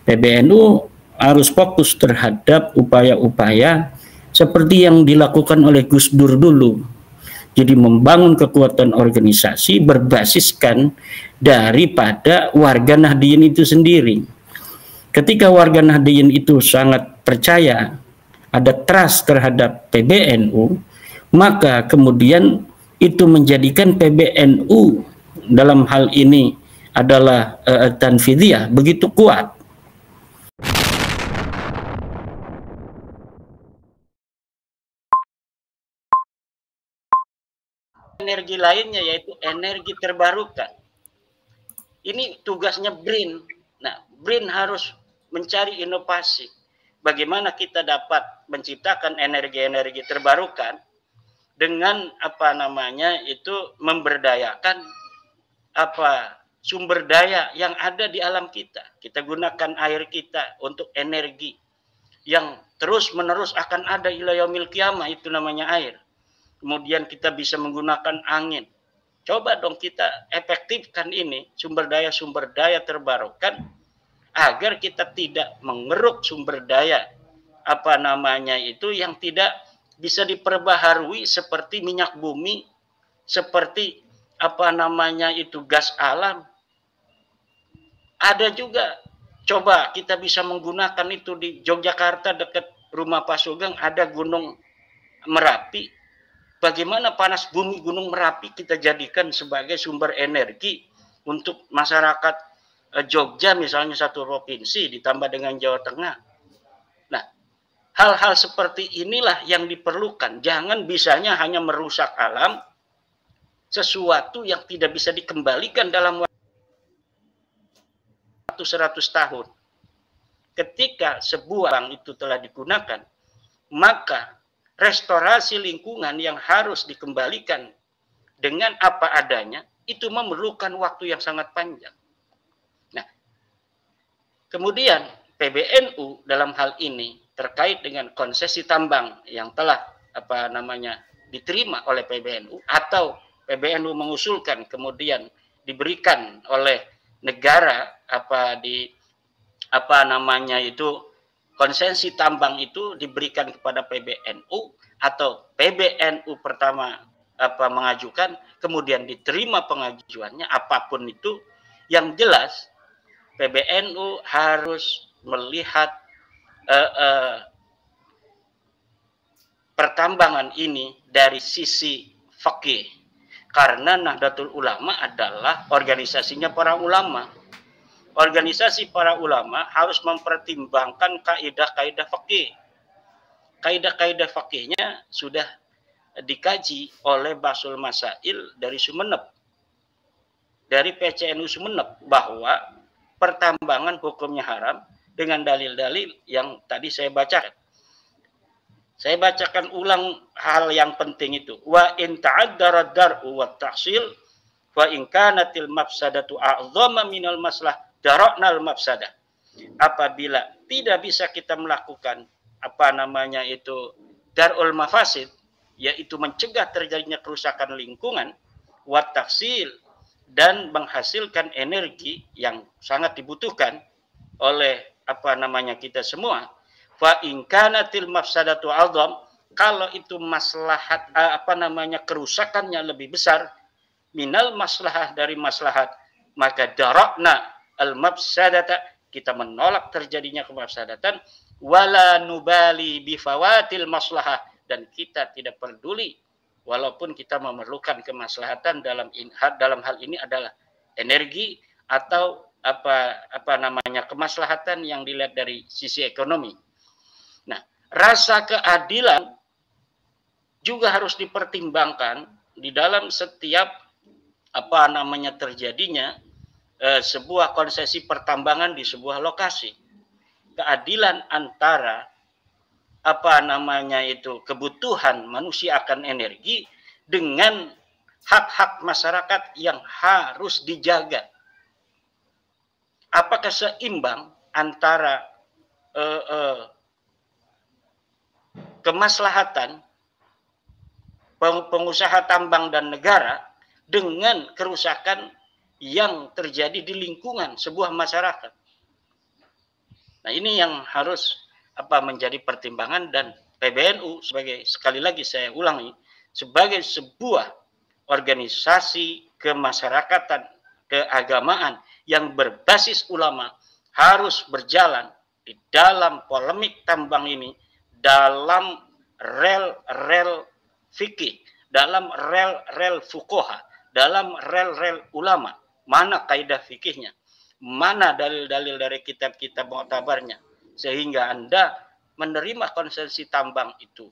PBNU harus fokus terhadap upaya-upaya seperti yang dilakukan oleh Gus Dur dulu. Jadi membangun kekuatan organisasi berbasiskan daripada warga Nahdliyin itu sendiri. Ketika warga Nahdliyin itu sangat percaya, ada trust terhadap PBNU, maka kemudian itu menjadikan PBNU dalam hal ini adalah tanfidiyah begitu kuat. Energi lainnya yaitu energi terbarukan. Ini tugasnya BRIN. Nah, BRIN harus mencari inovasi. Bagaimana kita dapat menciptakan energi-energi terbarukan dengan memberdayakan sumber daya yang ada di alam kita. Kita gunakan air kita untuk energi yang terus-menerus akan ada ila yaumil qiyamah, itu namanya air. Kemudian kita bisa menggunakan angin. Coba dong kita efektifkan ini sumber daya terbarukan agar kita tidak mengeruk sumber daya yang tidak bisa diperbaharui seperti minyak bumi, seperti gas alam. Ada juga, coba kita bisa menggunakan itu di Yogyakarta dekat rumah Pak Sugeng ada Gunung Merapi. Bagaimana panas bumi Gunung Merapi kita jadikan sebagai sumber energi untuk masyarakat Jogja misalnya, satu provinsi ditambah dengan Jawa Tengah. Nah, hal-hal seperti inilah yang diperlukan. Jangan bisanya hanya merusak alam, sesuatu yang tidak bisa dikembalikan dalam waktu 100 tahun. Ketika sebuah bank itu telah digunakan, maka restorasi lingkungan yang harus dikembalikan dengan apa adanya itu memerlukan waktu yang sangat panjang. Nah, kemudian PBNU dalam hal ini terkait dengan konsesi tambang yang telah diterima oleh PBNU atau PBNU mengusulkan kemudian diberikan oleh negara konsesi tambang itu diberikan kepada PBNU atau PBNU pertama mengajukan, kemudian diterima pengajuannya, apapun itu, yang jelas PBNU harus melihat pertambangan ini dari sisi fikih, karena Nahdlatul Ulama adalah organisasinya para ulama. Organisasi para ulama harus mempertimbangkan kaidah-kaidah fikih. Kaidah-kaidah fikihnya sudah dikaji oleh Basul Masail dari Sumeneb, dari PCNU Sumeneb, bahwa pertambangan hukumnya haram dengan dalil-dalil yang tadi saya bacakan. Saya bacakan ulang hal yang penting itu. Wa in ta'addara dar'u wa tahsil wa in kanatil mafsadatu a'dhamma minal maslah daroknal mafsadah. Apabila tidak bisa kita melakukan darul mafasid, yaitu mencegah terjadinya kerusakan lingkungan, wat taksil, dan menghasilkan energi yang sangat dibutuhkan oleh kita semua, fa in kanatil mafsadatu a'dham, kalau itu maslahat kerusakannya lebih besar minal maslahah, dari maslahat, maka darokna al-mafsadata, kita menolak terjadinya kemafsadatan, wala nubali bifawatil maslahah, dan kita tidak peduli walaupun kita memerlukan kemaslahatan dalam hal ini adalah energi atau kemaslahatan yang dilihat dari sisi ekonomi. Nah, rasa keadilan juga harus dipertimbangkan di dalam setiap terjadinya sebuah konsesi pertambangan di sebuah lokasi. Keadilan antara kebutuhan manusia akan energi dengan hak-hak masyarakat yang harus dijaga. Apakah seimbang antara kemaslahatan pengusaha tambang dan negara dengan kerusakan yang terjadi di lingkungan sebuah masyarakat? Nah, ini yang harus menjadi pertimbangan, dan PBNU sebagai, sekali lagi saya ulangi, sebagai sebuah organisasi kemasyarakatan keagamaan yang berbasis ulama harus berjalan di dalam polemik tambang ini dalam rel-rel fikih, dalam rel-rel fuqaha, dalam rel-rel ulama. Mana kaidah fikihnya? Mana dalil-dalil dari kitab-kitab mu'tabarnya, sehingga Anda menerima konsesi tambang itu,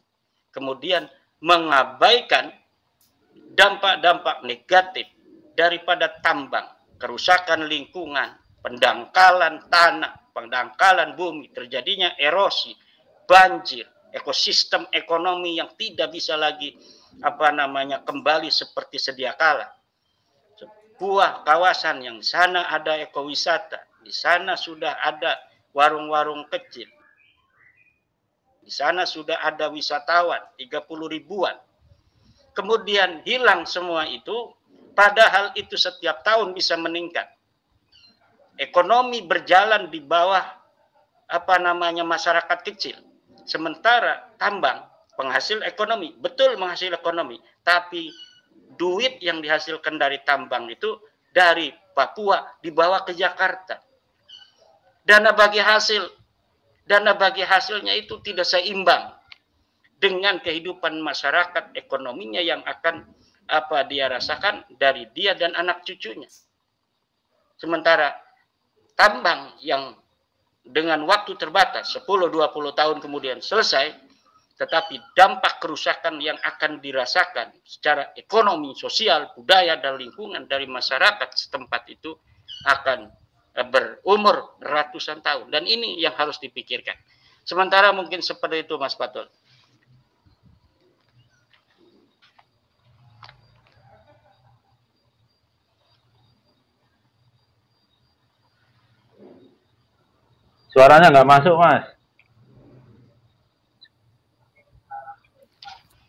kemudian mengabaikan dampak-dampak negatif daripada tambang, kerusakan lingkungan, pendangkalan tanah, pendangkalan bumi, terjadinya erosi, banjir, ekosistem ekonomi yang tidak bisa lagi kembali seperti sedia kala. Sebuah kawasan yang di sana ada ekowisata, di sana sudah ada warung-warung kecil, di sana sudah ada wisatawan 30 ribuan. Kemudian hilang semua itu, padahal itu setiap tahun bisa meningkat. Ekonomi berjalan di bawah masyarakat kecil. Sementara tambang penghasil ekonomi, betul menghasil ekonomi, tapi duit yang dihasilkan dari tambang itu dari Papua dibawa ke Jakarta. Dana bagi hasilnya itu tidak seimbang dengan kehidupan masyarakat ekonominya yang akan dia rasakan dari dia dan anak cucunya. Sementara tambang yang dengan waktu terbatas 10-20 tahun kemudian selesai, tetapi dampak kerusakan yang akan dirasakan secara ekonomi, sosial, budaya, dan lingkungan dari masyarakat setempat itu akan berumur ratusan tahun. Dan ini yang harus dipikirkan. Sementara mungkin seperti itu, Mas Fatul. Suaranya nggak masuk, Mas.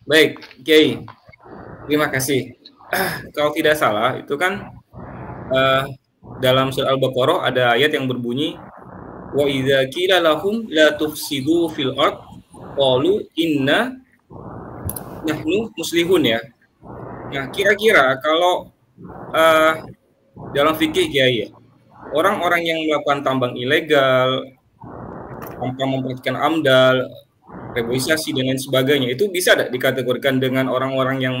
Baik, Kiai. Terima kasih. Kalau tidak salah, itu kan dalam surah Al-Baqarah ada ayat yang berbunyi, wa idza qila lahum la tufsidu fil ard qalu inna nahnu muslihun, ya. Nah, kira-kira kalau dalam fikih, Kiai, ya, orang-orang yang melakukan tambang ilegal tanpa memperhatikan AMDAL, reboisasi dan lain sebagainya, itu bisa tidak dikategorikan dengan orang-orang yang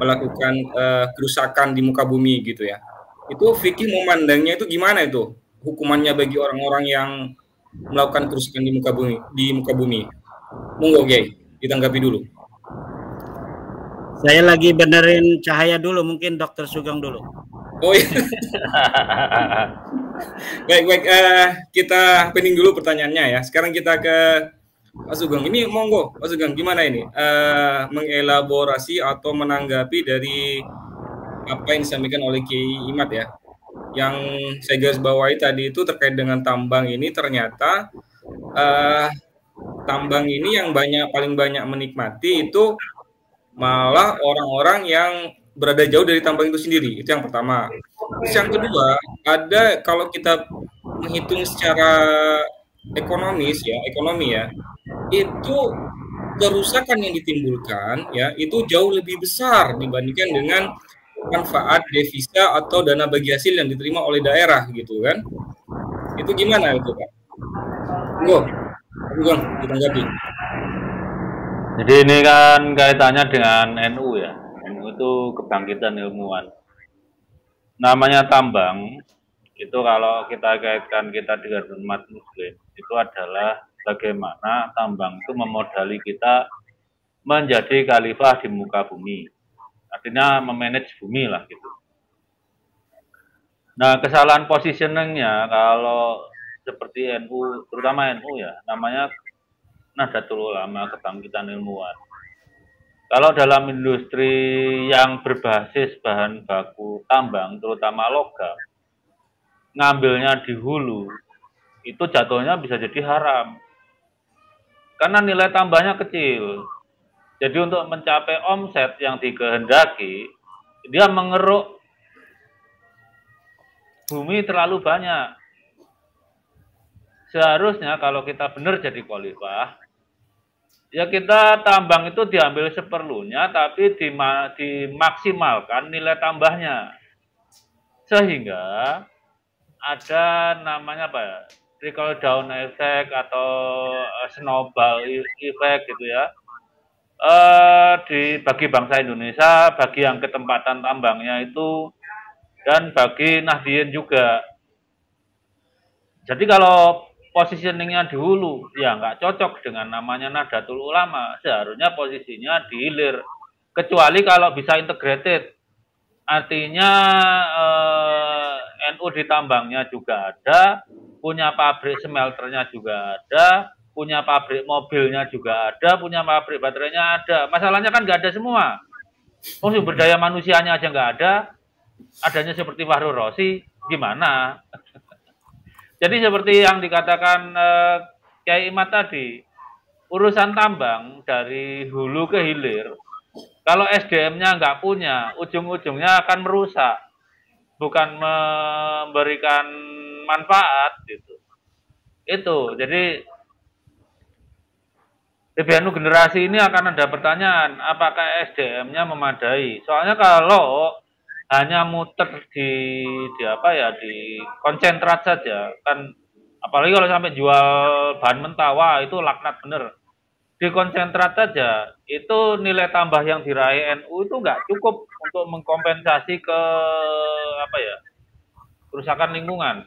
melakukan kerusakan di muka bumi gitu ya? Itu fikih memandangnya itu gimana itu hukumannya bagi orang-orang yang melakukan kerusakan di muka bumi? Monggo, Kiai, ditanggapi dulu. Saya lagi benerin cahaya dulu, mungkin Dokter Sugeng dulu. Oh iya. Baik, kita pending dulu pertanyaannya ya. Sekarang kita ke Pak Sugeng. Ini monggo, Pak Sugeng, gimana ini mengelaborasi atau menanggapi dari apa yang disampaikan oleh Kiai Imad ya? Yang saya garis bawahi tadi itu terkait dengan tambang ini, ternyata tambang ini yang paling banyak menikmati itu malah orang-orang yang berada jauh dari tambang itu sendiri. Itu yang pertama. Terus yang kedua, ada kalau kita menghitung secara ekonomi ya, itu kerusakan yang ditimbulkan ya itu jauh lebih besar dibandingkan dengan manfaat devisa atau dana bagi hasil yang diterima oleh daerah gitu kan. Itu gimana itu, Pak? Bukan, ditanggapi. Jadi ini kan kaitannya dengan NU ya. NU itu kebangkitan ilmuwan. Namanya tambang, itu kalau kita kaitkan kita dengan umat muslim, itu adalah bagaimana tambang itu memodali kita menjadi khalifah di muka bumi. Artinya memanage bumi lah gitu. Nah, kesalahan positioningnya kalau seperti NU, terutama NU ya, namanya Nahdlatul Ulama, kebangkitan ilmuwan. Kalau dalam industri yang berbasis bahan baku tambang, terutama logam, ngambilnya di hulu, itu jatuhnya bisa jadi haram. Karena nilai tambahnya kecil. Jadi untuk mencapai omset yang dikehendaki, dia mengeruk bumi terlalu banyak. seharusnya kalau kita benar jadi khalifah, ya kita tambang itu diambil seperlunya, tapi dimaksimalkan nilai tambahnya. Sehingga ada namanya apa ya, trickle down effect atau snowball effect gitu ya. Bagi bangsa Indonesia, bagi yang ketempatan tambangnya itu, dan bagi Nahdien juga. Jadi kalau positioningnya di hulu, ya nggak cocok dengan namanya Nahdlatul Ulama. Seharusnya posisinya di hilir. Kecuali kalau bisa integrated. Artinya NU di tambangnya juga ada, punya pabrik smelternya juga ada, punya pabrik mobilnya juga ada, punya pabrik baterainya ada. Masalahnya kan nggak ada semua. Oh, sumber daya manusianya aja nggak ada, adanya seperti Fahru Rosi, gimana? Jadi seperti yang dikatakan Kiai Imad tadi, urusan tambang dari hulu ke hilir, kalau SDM-nya nggak punya, ujung-ujungnya akan merusak, bukan memberikan manfaat gitu. Itu, jadi PBNU generasi ini akan ada pertanyaan, apakah SDM-nya memadai? Soalnya kalau hanya muter di apa ya, di konsentrat saja kan, apalagi kalau sampai jual bahan mentah, wah itu laknat bener. Di konsentrat saja itu nilai tambah yang diraih NU itu nggak cukup untuk mengkompensasi ke apa ya, kerusakan lingkungan.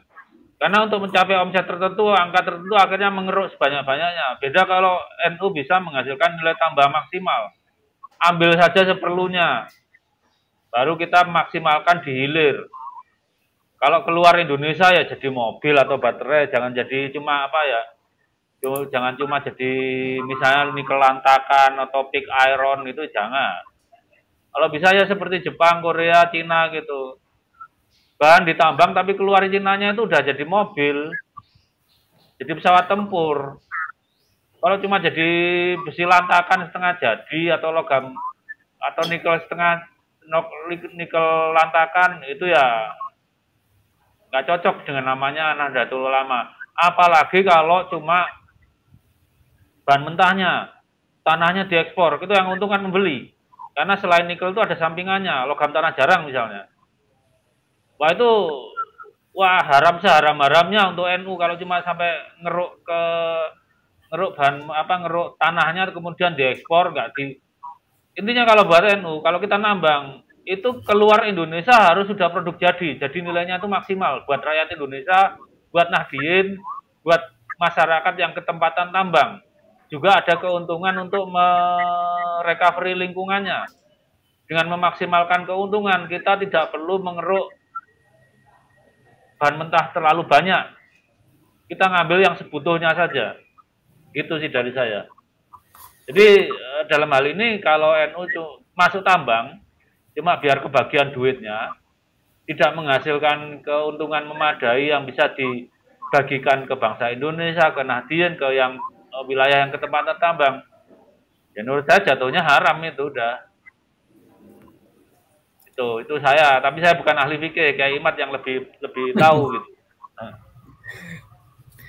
Karena untuk mencapai omset tertentu, angka tertentu akhirnya mengeruk sebanyak-banyaknya. Beda kalau NU bisa menghasilkan nilai tambah maksimal. Ambil saja seperlunya, baru kita maksimalkan di hilir. Kalau keluar Indonesia ya jadi mobil atau baterai, jangan jadi cuma apa ya, jangan cuma jadi misalnya nikel lantakan atau pig iron itu, jangan. Kalau bisa ya seperti Jepang, Korea, Cina gitu. Bahan ditambang tapi keluar izinannya itu udah jadi mobil, jadi pesawat tempur. Kalau cuma jadi besi lantakan setengah jadi atau logam atau nikel setengah, nikel lantakan, itu ya nggak cocok dengan namanya Nahdlatul Ulama. Apalagi kalau cuma bahan mentahnya, tanahnya diekspor, itu yang untung kan membeli. Karena selain nikel itu ada sampingannya, logam tanah jarang misalnya. Wah itu, wah haram seharam-haramnya untuk NU kalau cuma sampai ngeruk bahan apa, ngeruk tanahnya kemudian diekspor, nggak di. Intinya kalau buat NU, kalau kita nambang itu keluar Indonesia harus sudah produk jadi nilainya itu maksimal buat rakyat Indonesia, buat Nahdien, buat masyarakat yang ketempatan tambang. Juga ada keuntungan untuk merecovery lingkungannya. Dengan memaksimalkan keuntungan, kita tidak perlu mengeruk bahan mentah terlalu banyak. Kita ngambil yang sebutuhnya saja. Itu sih dari saya. Jadi dalam hal ini kalau NU masuk tambang, cuma biar kebagian duitnya, tidak menghasilkan keuntungan memadai yang bisa dibagikan ke bangsa Indonesia, ke Nahdien, ke yang wilayah yang ketempatan tambang. Ya menurut saya jatuhnya haram itu udah. Itu saya, tapi saya bukan ahli fikih, kayak Imad yang lebih tahu gitu.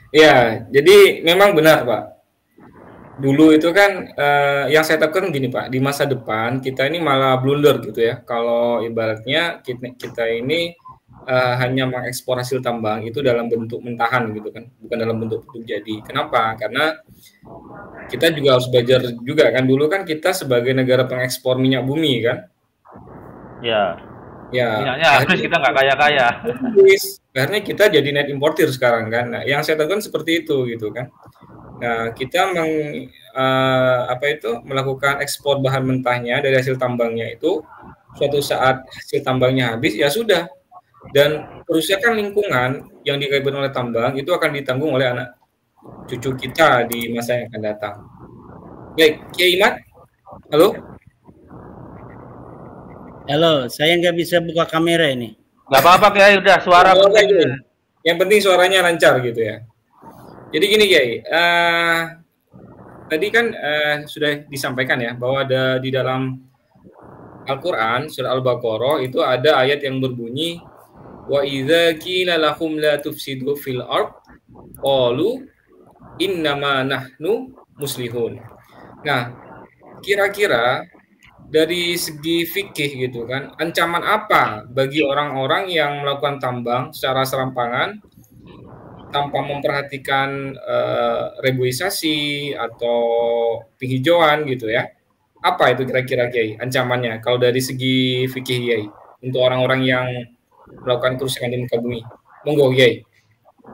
Ya, jadi memang benar Pak. Dulu itu kan yang saya takutkan gini Pak, di masa depan kita ini malah blunder gitu ya. Kalau ibaratnya kita ini hanya mengekspor hasil tambang itu dalam bentuk mentahan gitu kan, bukan dalam bentuk jadi. Kenapa? Karena kita juga harus belajar juga kan, dulu kan kita sebagai negara pengekspor minyak bumi kan. Ya. Minyaknya habis, kita nggak kaya-kaya. Karena kita jadi net importer sekarang kan. Nah, yang saya tahu kan seperti itu gitu kan. Nah, kita melakukan ekspor bahan mentahnya dari hasil tambangnya itu, suatu saat hasil tambangnya habis ya sudah. Dan kerusakan lingkungan yang diakibatkan oleh tambang itu akan ditanggung oleh anak cucu kita di masa yang akan datang. Baik, Kiai Imad, halo. Halo, saya nggak bisa buka kamera ini. Nggak apa-apa Kiai, udah suara penting. Yang penting suaranya lancar gitu ya. Jadi gini Kiai, tadi kan sudah disampaikan ya bahwa ada di dalam Al-Quran surah Al-Baqarah itu ada ayat yang berbunyi wa idza qila lahum la tufsidu fil ard qalu innama nahnu muslihun. Nah, kira-kira dari segi fikih gitu kan, ancaman apa bagi orang-orang yang melakukan tambang secara serampangan tanpa memperhatikan reboisasi atau penghijauan gitu ya? Apa itu kira-kira Kiai ancamannya kalau dari segi fikih Kiai untuk orang-orang yang melakukan kerusakan di muka bumi? Monggo Kiai.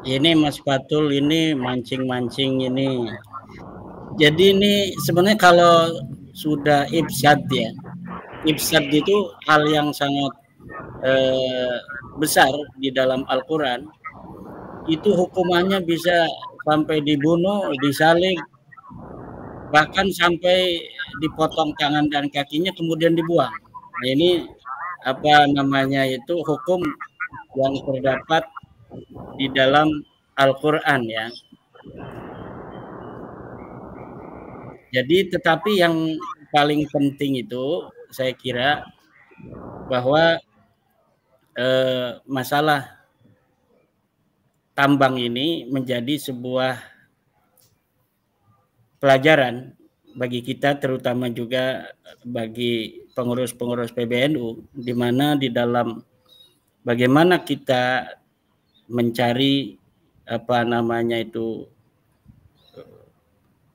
Ini Mas Fatul ini mancing-mancing ini. Jadi ini sebenarnya kalau sudah ifsad ya, ifsad itu hal yang sangat besar di dalam Al-Quran. Itu hukumannya bisa sampai dibunuh, disalib, bahkan sampai dipotong tangan dan kakinya kemudian dibuang. Nah, ini apa namanya itu hukum yang terdapat di dalam Al-Quran ya. Jadi tetapi yang paling penting itu saya kira bahwa masalah tambang ini menjadi sebuah pelajaran bagi kita, terutama juga bagi pengurus-pengurus PBNU, di mana di dalam bagaimana kita mencari apa namanya itu,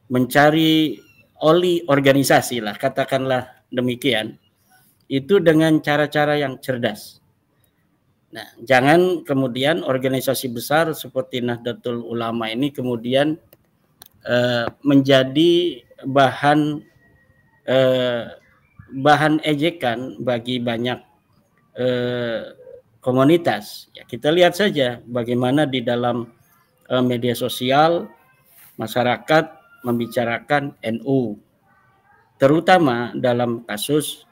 mencari oli organisasi lah, katakanlah demikian, itu dengan cara-cara yang cerdas. Nah, jangan kemudian organisasi besar seperti Nahdlatul Ulama ini kemudian menjadi bahan ejekan bagi banyak komunitas. Ya, kita lihat saja bagaimana di dalam media sosial masyarakat membicarakan NU, terutama dalam kasus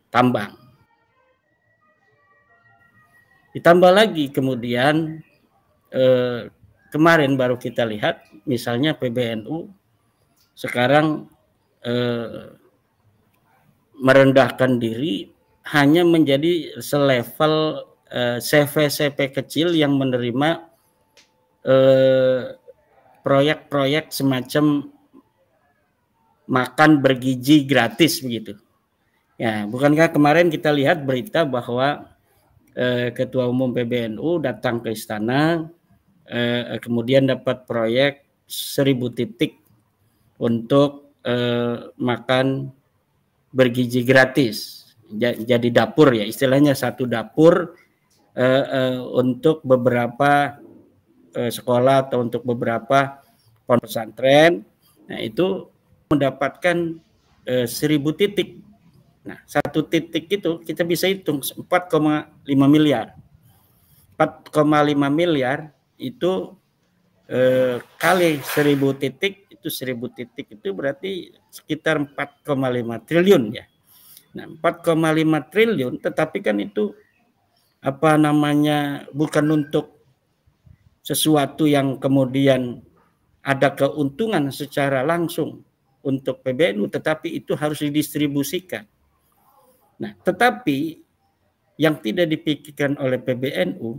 tambang. Ditambah lagi kemudian kemarin baru kita lihat misalnya PBNU sekarang merendahkan diri hanya menjadi selevel CV kecil yang menerima proyek-proyek semacam makan bergizi gratis begitu. Ya, bukankah kemarin kita lihat berita bahwa Ketua Umum PBNU datang ke istana, kemudian dapat proyek 1000 titik untuk makan bergizi gratis. Jadi dapur ya, istilahnya satu dapur untuk beberapa sekolah atau untuk beberapa pondok pesantren. Nah, itu mendapatkan 1000 titik. Nah, satu titik itu kita bisa hitung 4,5 miliar. 4,5 miliar itu kali 1000 titik, itu 1000 titik itu berarti sekitar 4,5 triliun ya. Nah, 4,5 triliun, tetapi kan itu apa namanya, bukan untuk sesuatu yang kemudian ada keuntungan secara langsung untuk PBNU, tetapi itu harus didistribusikan. Nah, tetapi yang tidak dipikirkan oleh PBNU,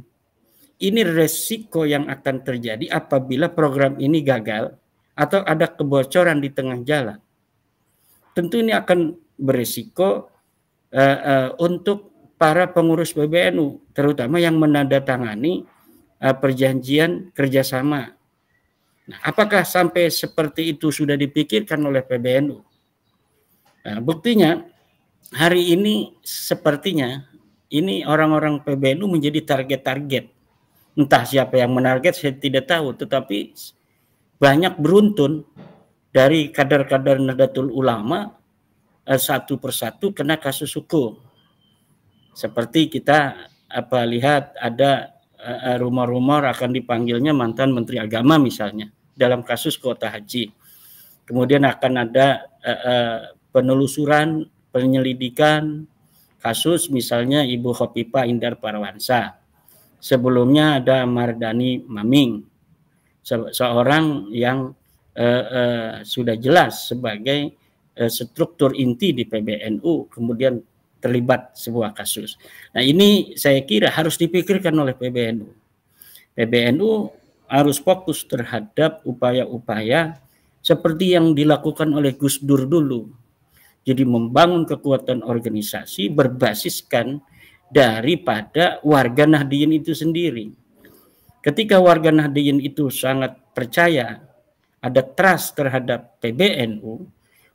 ini resiko yang akan terjadi apabila program ini gagal atau ada kebocoran di tengah jalan. Tentu ini akan berisiko untuk para pengurus PBNU, terutama yang menandatangani perjanjian kerjasama. Nah, apakah sampai seperti itu sudah dipikirkan oleh PBNU? Nah, buktinya hari ini sepertinya ini orang-orang PBNU menjadi target-target. Entah siapa yang menarget saya tidak tahu, tetapi banyak beruntun dari kader-kader Nahdlatul Ulama satu persatu kena kasus hukum. Seperti kita lihat ada rumor-rumor akan dipanggilnya mantan Menteri Agama misalnya dalam kasus kuota haji. Kemudian akan ada penelusuran, penyelidikan kasus misalnya Ibu Khofifah Indar Parawansa. Sebelumnya ada Mardani Maming, seorang yang sudah jelas sebagai struktur inti di PBNU, kemudian terlibat sebuah kasus. Nah, ini saya kira harus dipikirkan oleh PBNU. PBNU harus fokus terhadap upaya-upaya seperti yang dilakukan oleh Gus Dur dulu. Jadi membangun kekuatan organisasi berbasiskan daripada warga Nahdliyin itu sendiri. Ketika warga Nahdliyin itu sangat percaya, ada trust terhadap PBNU,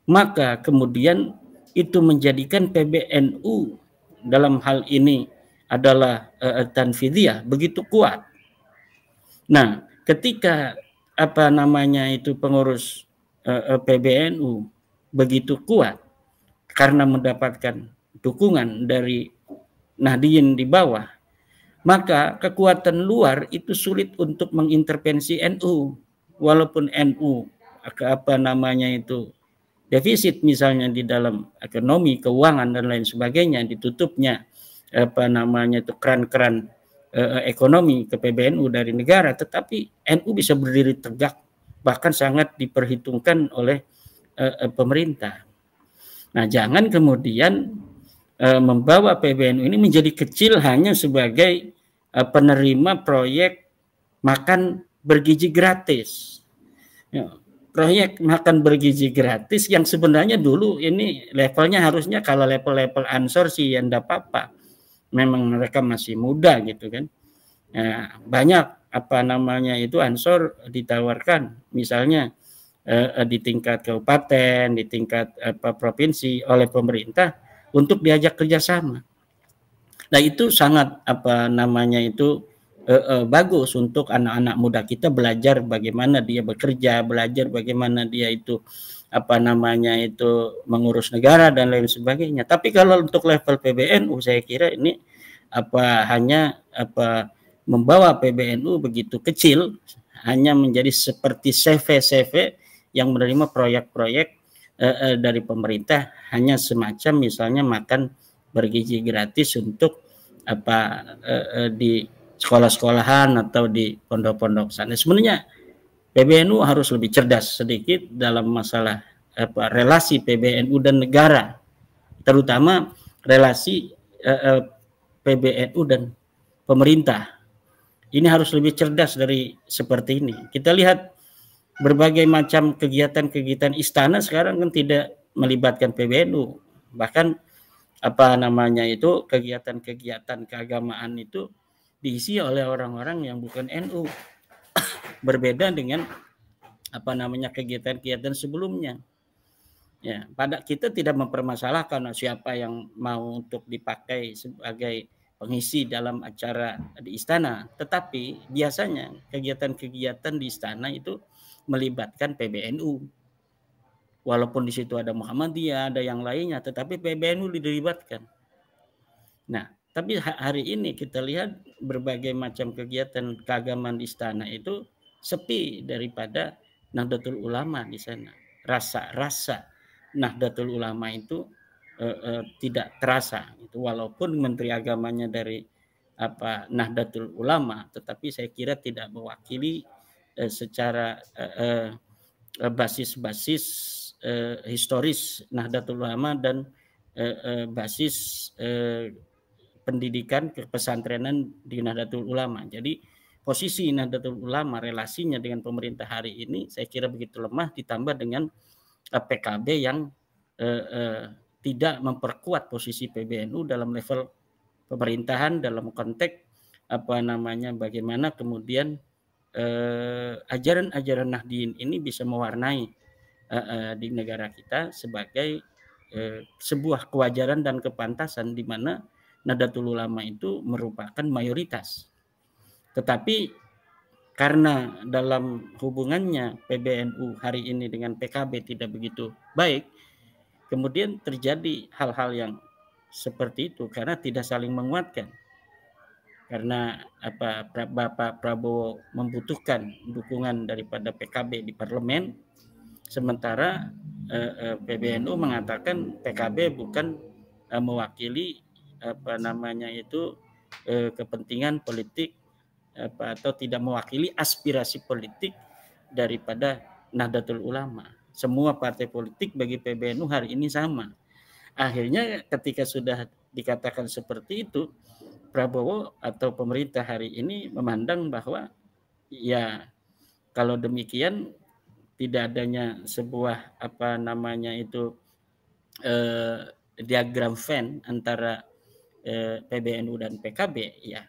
maka kemudian itu menjadikan PBNU dalam hal ini adalah tanfidiyah begitu kuat. Nah, ketika pengurus PBNU begitu kuat karena mendapatkan dukungan dari Nahdliyin di bawah, maka kekuatan luar itu sulit untuk mengintervensi NU. Walaupun NU defisit misalnya di dalam ekonomi, keuangan dan lain sebagainya, ditutupnya keran-keran ekonomi ke PBNU dari negara, tetapi NU bisa berdiri tegak, bahkan sangat diperhitungkan oleh pemerintah. Nah, jangan kemudian membawa PBNU ini menjadi kecil hanya sebagai penerima proyek makan bergizi gratis. Ya, proyek makan bergizi gratis yang sebenarnya dulu ini levelnya harusnya kalau level-level Ansor sih yang enggak apa-apa. Memang mereka masih muda gitu kan. Ya, banyak Ansor ditawarkan misalnya di tingkat kabupaten, di tingkat provinsi oleh pemerintah untuk diajak kerjasama. Nah, itu sangat bagus untuk anak-anak muda kita belajar bagaimana dia bekerja, belajar bagaimana dia itu mengurus negara dan lain sebagainya. Tapi kalau untuk level PBNU saya kira ini membawa PBNU begitu kecil, hanya menjadi seperti CV yang menerima proyek-proyek dari pemerintah, hanya semacam misalnya makan bergizi gratis untuk di sekolah-sekolahan atau di pondok-pondok sana. Sebenarnya PBNU harus lebih cerdas sedikit dalam masalah relasi PBNU dan negara, terutama relasi PBNU dan pemerintah. Ini harus lebih cerdas dari seperti ini. Kita lihat berbagai macam kegiatan-kegiatan istana sekarang kan tidak melibatkan PBNU. Bahkan kegiatan-kegiatan keagamaan itu diisi oleh orang-orang yang bukan NU. Berbeda dengan kegiatan-kegiatan sebelumnya. Ya, pada kita tidak mempermasalahkan siapa yang mau untuk dipakai sebagai pengisi dalam acara di istana, tetapi biasanya kegiatan-kegiatan di istana itu melibatkan PBNU. Walaupun di situ ada Muhammadiyah, ada yang lainnya, tetapi PBNU dilibatkan. Nah, tapi hari ini kita lihat berbagai macam kegiatan keagamaan di istana itu sepi daripada Nahdlatul Ulama di sana. Rasa Nahdlatul Ulama itu tidak terasa. Itu walaupun Menteri Agamanya dari Nahdlatul Ulama, tetapi saya kira tidak mewakili secara basis-basis historis Nahdlatul Ulama dan basis pendidikan kepesantrenan di Nahdlatul Ulama. Jadi posisi Nahdlatul Ulama relasinya dengan pemerintah hari ini saya kira begitu lemah, ditambah dengan PKB yang tidak memperkuat posisi PBNU dalam level pemerintahan, dalam konteks bagaimana kemudian ajaran-ajaran Nahdliyin ini bisa mewarnai di negara kita sebagai sebuah kewajaran dan kepantasan di mana Nahdlatul Ulama itu merupakan mayoritas. Tetapi karena dalam hubungannya PBNU hari ini dengan PKB tidak begitu baik, kemudian terjadi hal-hal yang seperti itu karena tidak saling menguatkan. Karena Bapak Prabowo membutuhkan dukungan daripada PKB di parlemen, sementara PBNU mengatakan PKB bukan mewakili kepentingan politik atau tidak mewakili aspirasi politik daripada Nahdlatul Ulama. Semua partai politik bagi PBNU hari ini sama. Akhirnya ketika sudah dikatakan seperti itu, Prabowo atau pemerintah hari ini memandang bahwa Ya, kalau demikian tidak adanya sebuah diagram Venn antara PBNU dan PKB, ya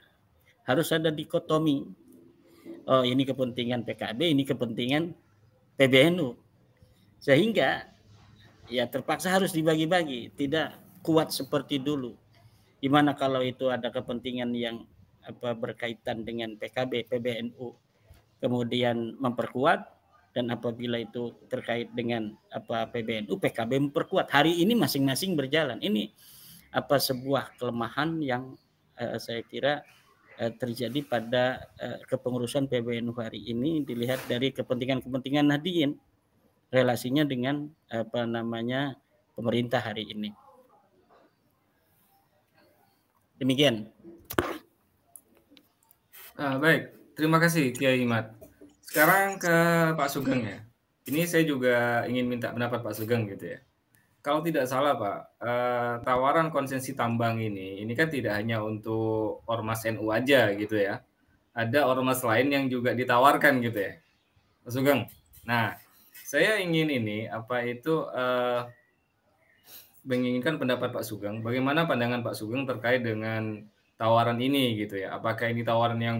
harus ada dikotomi. Oh, ini kepentingan PKB, ini kepentingan PBNU, sehingga ya terpaksa harus dibagi-bagi, tidak kuat seperti dulu. Gimana kalau itu ada kepentingan yang berkaitan dengan PKB, PBNU, kemudian memperkuat, dan apabila itu terkait dengan PBNU, PKB memperkuat. Hari ini masing-masing berjalan. Ini sebuah kelemahan yang saya kira terjadi pada kepengurusan PBNU hari ini, dilihat dari kepentingan-kepentingan Nahdien relasinya dengan pemerintah hari ini. Demikian. Baik, terima kasih Kiai Imad. Sekarang ke Pak Sugeng ya. Ini saya juga ingin minta pendapat Pak Sugeng gitu ya. Kalau tidak salah Pak, tawaran konsesi tambang ini kan tidak hanya untuk ormas NU aja gitu ya. Ada ormas lain yang juga ditawarkan gitu ya, Pak Sugeng. Nah, saya ingin menginginkan pendapat Pak Sugeng. Bagaimana pandangan Pak Sugeng terkait dengan tawaran ini gitu ya? Apakah ini tawaran yang